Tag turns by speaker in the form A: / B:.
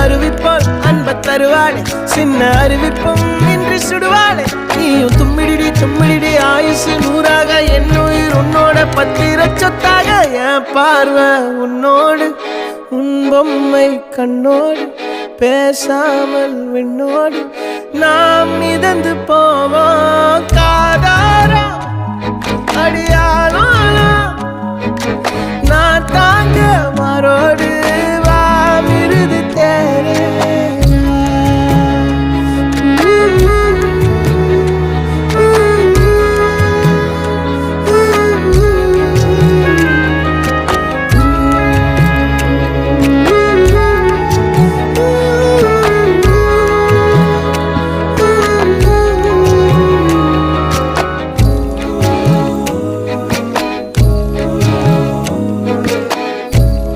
A: அறிவிப்போல் அன்ப தருவாளே சின்ன அறிவிப்பும் இன்றி சுடுவாளே நீயும் தும்மிடி தும்மிடி ஆயுசு 100ஆக என் உயிர் உன்னோட பத்திர சொத்தாக என் பார்வை உன்னோடு உன் பொம்மை கண்ணோடு பேசாமல் விண்ணோடு நாம் மிதந்து போவோம் காதாரா அடியாளோ